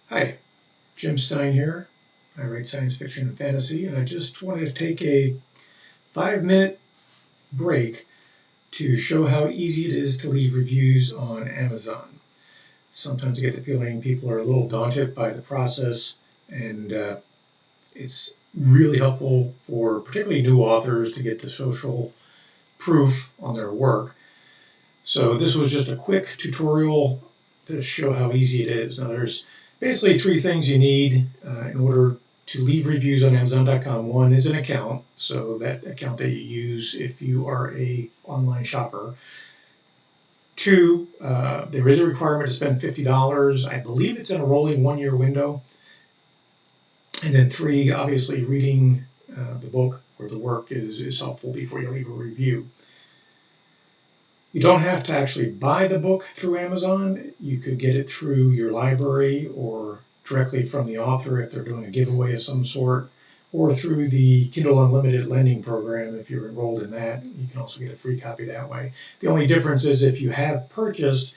Hi, Jim Stein here. I write science fiction and fantasy, and I just wanted to take a 5-minute break to show how easy it is to leave reviews on Amazon. Sometimes I get the feeling people are a little daunted by the process, and it's really helpful for particularly new authors to get the social proof on their work. So this was just a quick tutorial to show how easy it is. Now there's basically 3 things you need in order to leave reviews on Amazon.com. One is an account, so that account that you use if you are a online shopper. 2, there is a requirement to spend $50. I believe it's in a rolling 1-year window. And then 3, obviously reading the book or the work is helpful before you leave a review. You don't have to actually buy the book through Amazon. You could get it through your library or directly from the author if they're doing a giveaway of some sort, or through the Kindle Unlimited lending program if you're enrolled in that. You can also get a free copy that way. The only difference is if you have purchased,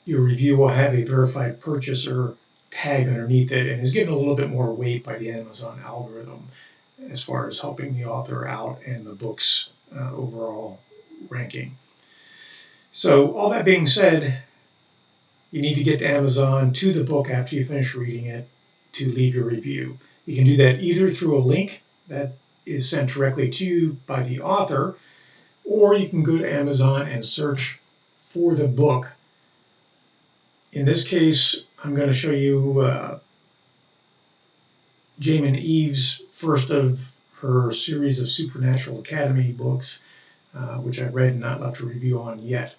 your review will have a verified purchaser tag underneath it and is given a little bit more weight by the Amazon algorithm as far as helping the author out and the book's overall ranking. So all that being said, you need to get to Amazon to the book after you finish reading it to leave your review. You can do that either through a link that is sent directly to you by the author, or you can go to Amazon and search for the book. In this case, I'm going to show you Jaymin Eve's first of her series of Supernatural Academy books, which I've read and not left a review on yet.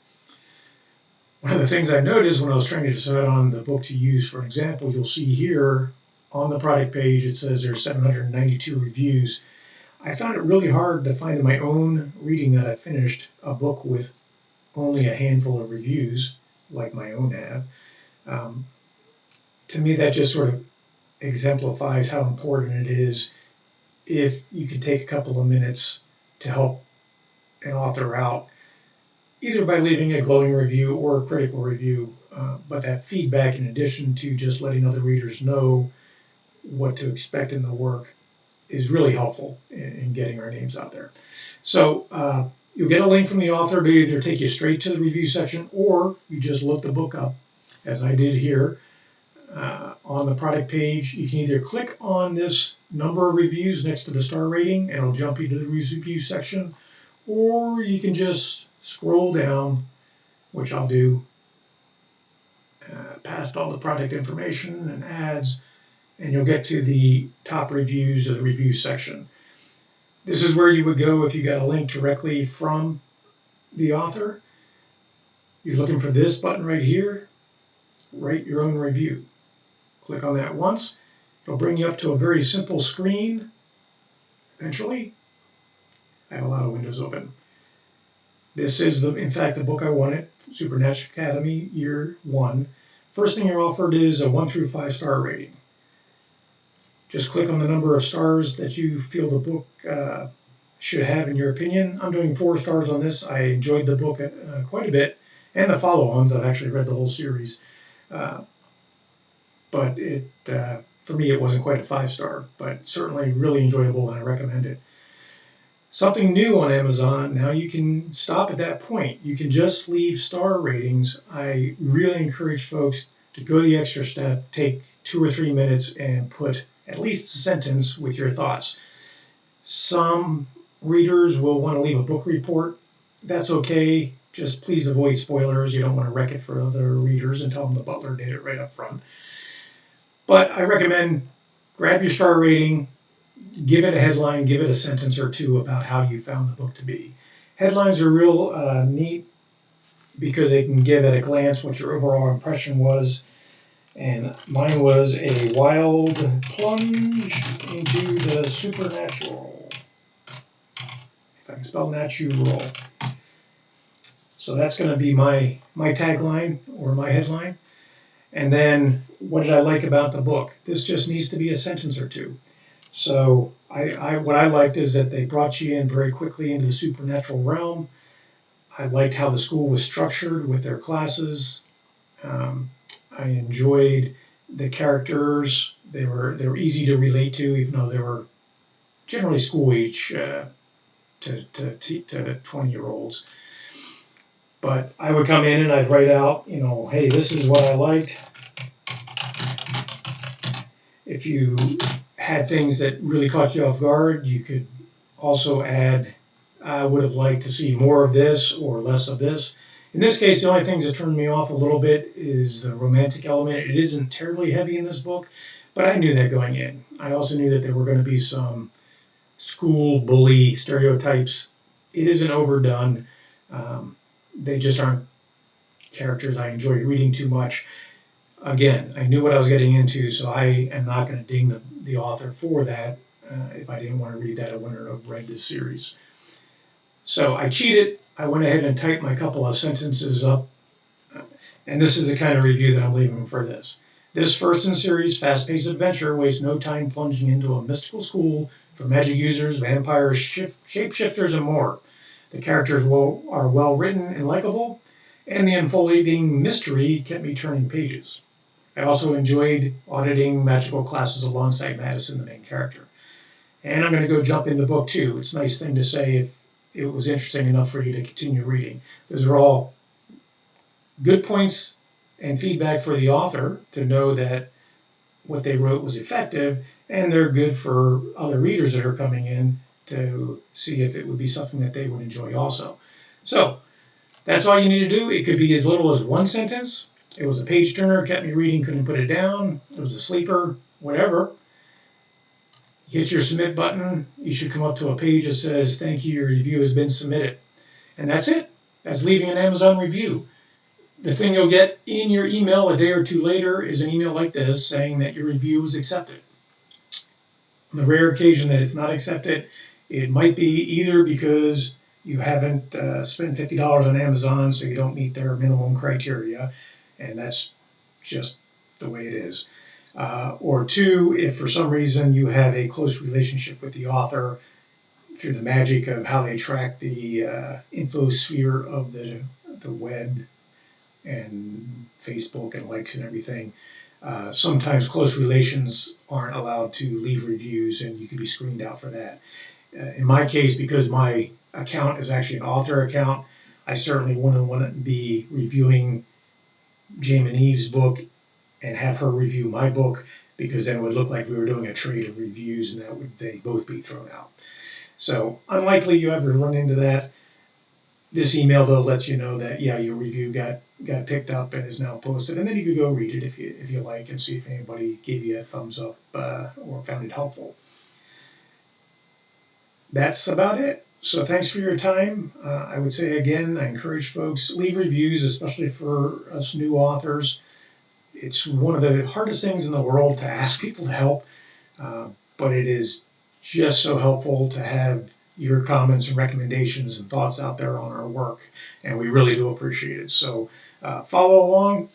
One of the things I noticed when I was trying to decide on the book to use for an example, you'll see here on the product page it says there's 792 reviews. I found it really hard to find in my own reading that I finished a book with only a handful of reviews, like my own have. To me, that just sort of exemplifies how important it is if you can take a couple of minutes to help an author out, either by leaving a glowing review or a critical review, but that feedback, in addition to just letting other readers know what to expect in the work, is really helpful in getting our names out there. So you'll get a link from the author to either take you straight to the review section, or you just look the book up, as I did here. On the product page, you can either click on this number of reviews next to the star rating, and it'll jump you to the review section, or you can just scroll down, which I'll do, past all the product information and ads, and you'll get to the top reviews of the review section. This is where you would go if you got a link directly from the author. You're looking for this button right here, write your own review. Click on that once. It'll bring you up to a very simple screen. Eventually, I have a lot of windows open. This is, in fact, the book I wanted, Supernatural Academy, Year 1. First thing you're offered is a 1 through 5 star rating. Just click on the number of stars that you feel the book should have in your opinion. I'm doing 4 stars on this. I enjoyed the book quite a bit, and the follow-ons. I've actually read the whole series. But for me, it wasn't quite a 5-star, but certainly really enjoyable, and I recommend it. Something new on Amazon, now you can stop at that point. You can just leave star ratings. I really encourage folks to go the extra step, take 2 or 3 minutes and put at least a sentence with your thoughts. Some readers will want to leave a book report. That's okay. Just please avoid spoilers. You don't want to wreck it for other readers and tell them the butler did it right up front. But I recommend grab your star rating, give it a headline, give it a sentence or two about how you found the book to be. Headlines are real neat because they can give at a glance what your overall impression was. And mine was a wild plunge into the supernatural. If I can spell natural. So that's going to be my tagline or my headline. And then, what did I like about the book? This just needs to be a sentence or two. So what I liked is that they brought you in very quickly into the supernatural realm. I liked how the school was structured with their classes. I enjoyed The characters, they were easy to relate to, even though they were generally school age to 20-year-olds. But I would come in and I'd write out, hey, this is what I liked. If you had things that really caught you off guard, you could also add, I would have liked to see more of this or less of this. In this case, the only things that turned me off a little bit is the romantic element. It isn't terribly heavy in this book, but I knew that going in. I also knew that there were going to be some school bully stereotypes. It isn't overdone. They just aren't characters I enjoy reading too much. Again, I knew what I was getting into, so I am not going to ding the author for that. If I didn't want to read that, I wouldn't have read this series. So I cheated. I went ahead and typed my couple of sentences up. And this is the kind of review that I'm leaving for this. This first in series fast-paced adventure wastes no time plunging into a mystical school for magic users, vampires, shapeshifters, and more. The characters are well written and likable, and the unfolding mystery kept me turning pages. I also enjoyed auditing magical classes alongside Madison, the main character. And I'm going to go jump into book 2. It's a nice thing to say if it was interesting enough for you to continue reading. Those are all good points and feedback for the author to know that what they wrote was effective, and they're good for other readers that are coming in to see if it would be something that they would enjoy also. So that's all you need to do. It could be as little as one sentence. It was a page turner, kept me reading, couldn't put it down. It was a sleeper, whatever. Hit your submit button. You should come up to a page that says, thank you, your review has been submitted. And that's it. That's leaving an Amazon review. The thing you'll get in your email a day or two later is an email like this saying that your review was accepted. On the rare occasion that it's not accepted, it might be either because you haven't spent $50 on Amazon, so you don't meet their minimum criteria, and that's just the way it is. Or 2, if for some reason you have a close relationship with the author through the magic of how they track the infosphere of the web and Facebook and likes and everything. Sometimes close relations aren't allowed to leave reviews, and you can be screened out for that. In my case, because my account is actually an author account, I certainly wouldn't want to be reviewing Jame and Eve's book and have her review my book, because then it would look like we were doing a trade of reviews, and they'd both be thrown out. So unlikely you ever run into that. This email, though, lets you know that, yeah, your review got picked up and is now posted, and then you could go read it if you like and see if anybody gave you a thumbs up or found it helpful. That's about it. So thanks for your time. I would say, again, I encourage folks, leave reviews, especially for us new authors. It's one of the hardest things in the world to ask people to help, but it is just so helpful to have your comments and recommendations and thoughts out there on our work, and we really do appreciate it. So follow along,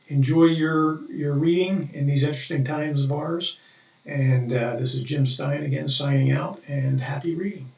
enjoy your reading in these interesting times of ours, and this is Jim Stein again signing out, and happy reading.